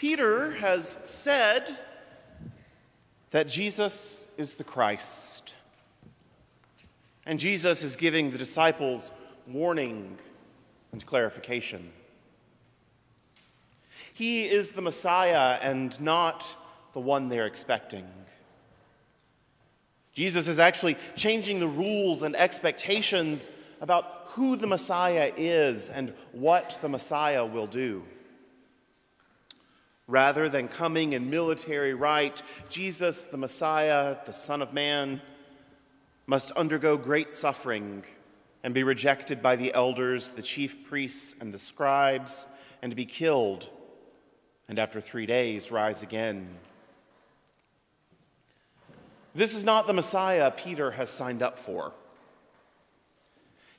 Peter has said that Jesus is the Christ. And Jesus is giving the disciples warning and clarification. He is the Messiah and not the one they're expecting. Jesus is actually changing the rules and expectations about who the Messiah is and what the Messiah will do. Rather than coming in military rite, Jesus, the Messiah, the Son of Man, must undergo great suffering and be rejected by the elders, the chief priests, and the scribes, and be killed, and after 3 days rise again. This is not the Messiah Peter has signed up for.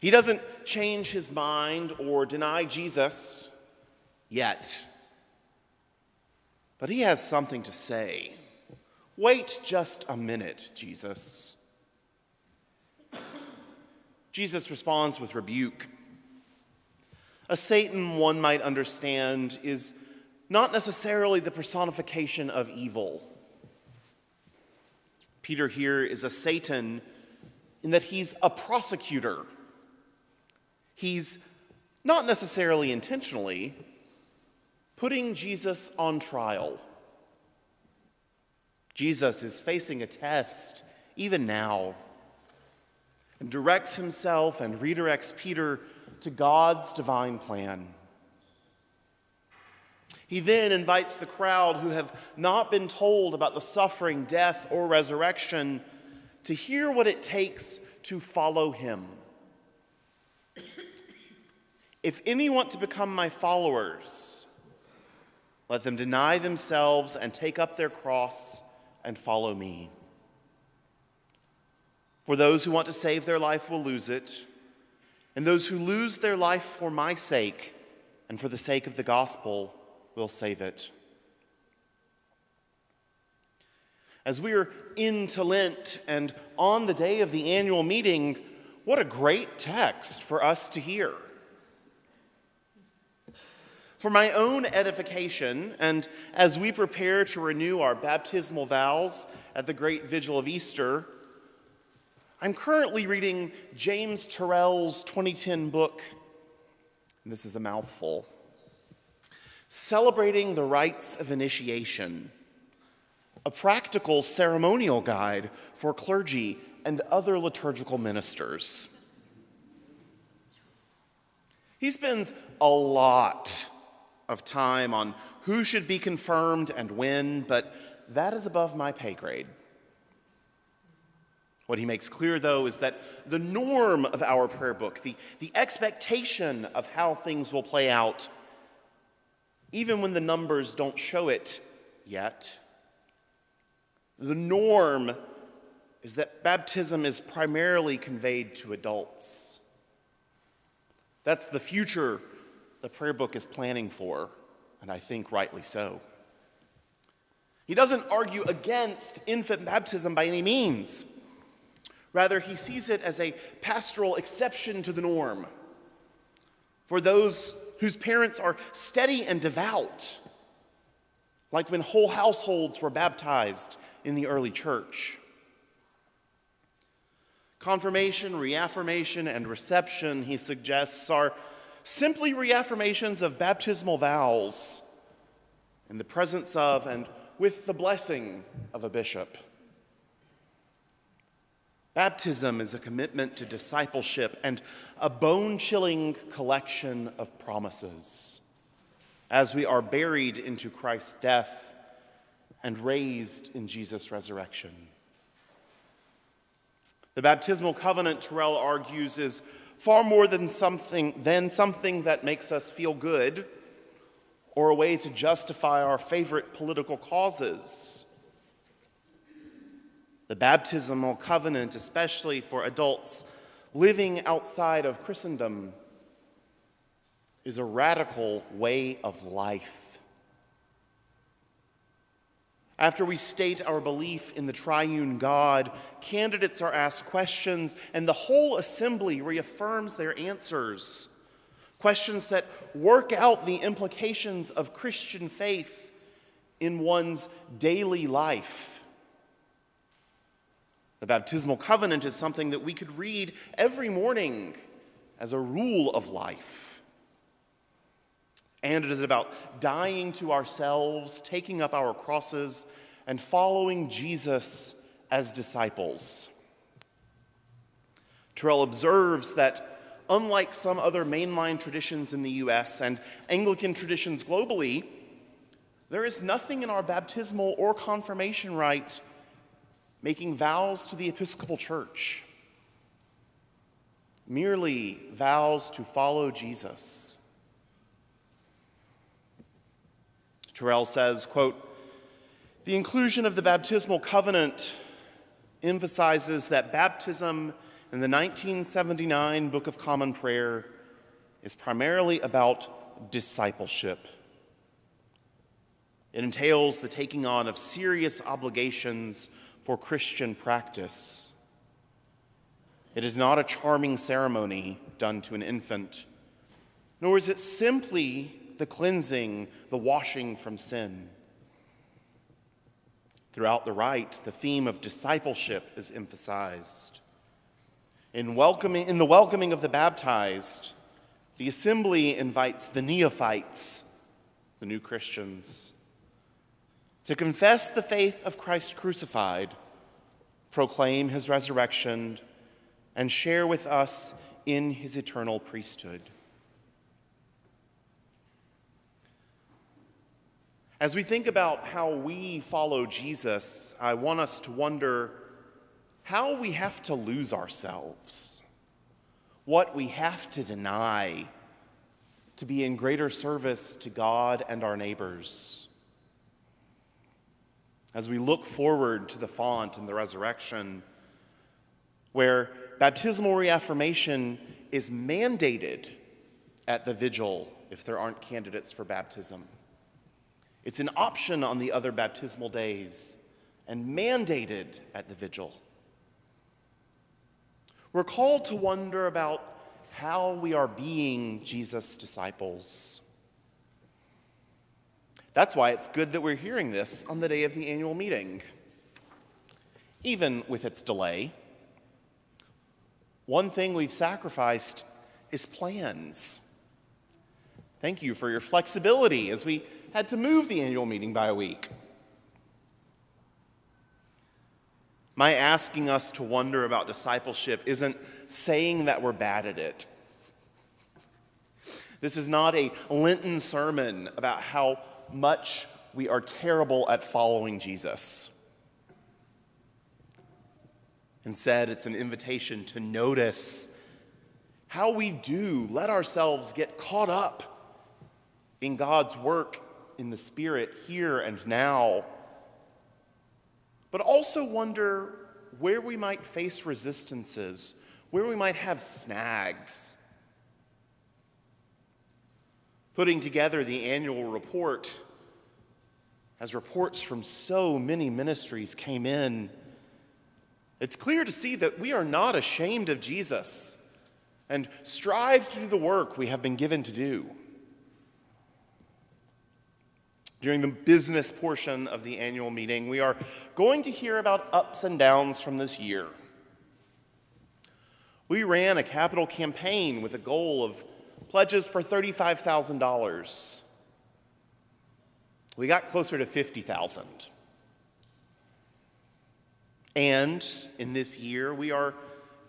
He doesn't change his mind or deny Jesus yet. But he has something to say. Wait just a minute, Jesus. Jesus responds with rebuke. A Satan, one might understand, is not necessarily the personification of evil. Peter here is a Satan in that he's a prosecutor. He's not necessarily intentionally putting Jesus on trial. Jesus is facing a test even now and directs himself and redirects Peter to God's divine plan. He then invites the crowd who have not been told about the suffering, death, or resurrection to hear what it takes to follow him. If any want to become my followers, let them deny themselves and take up their cross and follow me. For those who want to save their life will lose it, and those who lose their life for my sake and for the sake of the gospel will save it. As we are into Lent and on the day of the annual meeting, what a great text for us to hear. For my own edification, and as we prepare to renew our baptismal vows at the great vigil of Easter, I'm currently reading James Turrell's 2010 book, and this is a mouthful, Celebrating the Rites of Initiation, a practical ceremonial guide for clergy and other liturgical ministers. He spends a lot of time on who should be confirmed and when, but that is above my pay grade. What he makes clear, though, is that the norm of our prayer book, the expectation of how things will play out, even when the numbers don't show it yet, the norm is that baptism is primarily conveyed to adults. That's the future the prayer book is planning for, and I think rightly so. He doesn't argue against infant baptism by any means. Rather, he sees it as a pastoral exception to the norm for those whose parents are steady and devout, like when whole households were baptized in the early church. Confirmation, reaffirmation, and reception, he suggests, are simply reaffirmations of baptismal vows in the presence of and with the blessing of a bishop. Baptism is a commitment to discipleship and a bone-chilling collection of promises as we are buried into Christ's death and raised in Jesus' resurrection. The baptismal covenant, Turrell argues, is far more than something that makes us feel good or a way to justify our favorite political causes. The baptismal covenant, especially for adults living outside of Christendom, is a radical way of life. After we state our belief in the triune God, candidates are asked questions, and the whole assembly reaffirms their answers. Questions that work out the implications of Christian faith in one's daily life. The baptismal covenant is something that we could read every morning as a rule of life. And it is about dying to ourselves, taking up our crosses, and following Jesus as disciples. Terrell observes that unlike some other mainline traditions in the U.S. and Anglican traditions globally, there is nothing in our baptismal or confirmation rite making vows to the Episcopal Church, merely vows to follow Jesus. Terrell says, quote, "The inclusion of the baptismal covenant emphasizes that baptism in the 1979 Book of Common Prayer is primarily about discipleship. It entails the taking on of serious obligations for Christian practice. It is not a charming ceremony done to an infant, nor is it simply the cleansing, the washing from sin. Throughout the rite, the theme of discipleship is emphasized. In the welcoming of the baptized, the assembly invites the neophytes, the new Christians, to confess the faith of Christ crucified, proclaim his resurrection, and share with us in his eternal priesthood." As we think about how we follow Jesus, I want us to wonder how we have to lose ourselves, what we have to deny to be in greater service to God and our neighbors. As we look forward to the font and the resurrection, where baptismal reaffirmation is mandated at the vigil if there aren't candidates for baptism. It's an option on the other baptismal days and mandated at the vigil. We're called to wonder about how we are being Jesus' disciples. That's why it's good that we're hearing this on the day of the annual meeting. Even with its delay, one thing we've sacrificed is plans. Thank you for your flexibility as we had to move the annual meeting by a week. My asking us to wonder about discipleship isn't saying that we're bad at it. This is not a Lenten sermon about how much we are terrible at following Jesus. Instead, it's an invitation to notice how we do let ourselves get caught up in God's work in the Spirit here and now, but also wonder where we might face resistances, where we might have snags. Putting together the annual report, as reports from so many ministries came in, it's clear to see that we are not ashamed of Jesus and strive to do the work we have been given to do. During the business portion of the annual meeting, we are going to hear about ups and downs from this year. We ran a capital campaign with a goal of pledges for $35,000. We got closer to $50,000. And in this year, we are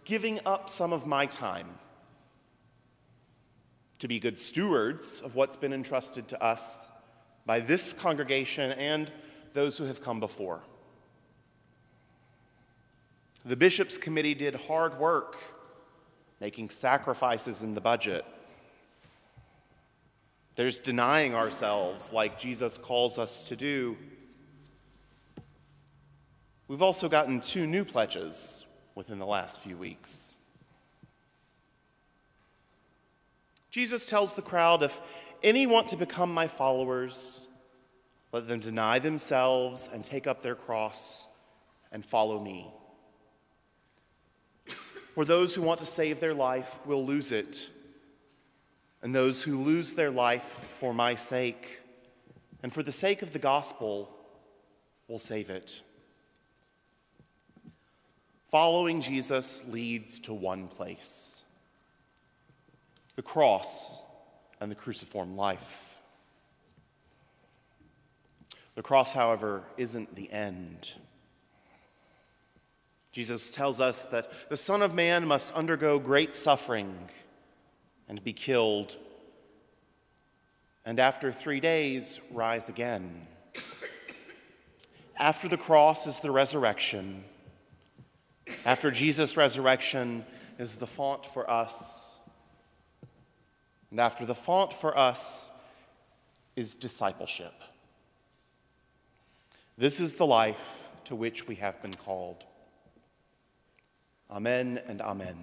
giving up some of my time to be good stewards of what's been entrusted to us by this congregation and those who have come before. The Bishops' Committee did hard work, making sacrifices in the budget. There's denying ourselves like Jesus calls us to do. We've also gotten 2 new pledges within the last few weeks. Jesus tells the crowd, if any want to become my followers, let them deny themselves and take up their cross and follow me. For those who want to save their life will lose it, and those who lose their life for my sake And for the sake of the gospel, we'll save it. Following Jesus leads to one place: the cross and the cruciform life. The cross, however, isn't the end. Jesus tells us that the Son of Man must undergo great suffering and be killed, and after 3 days rise again. After the cross is the resurrection. After Jesus' resurrection is the font for us. And after the font for us is discipleship. This is the life to which we have been called. Amen and amen.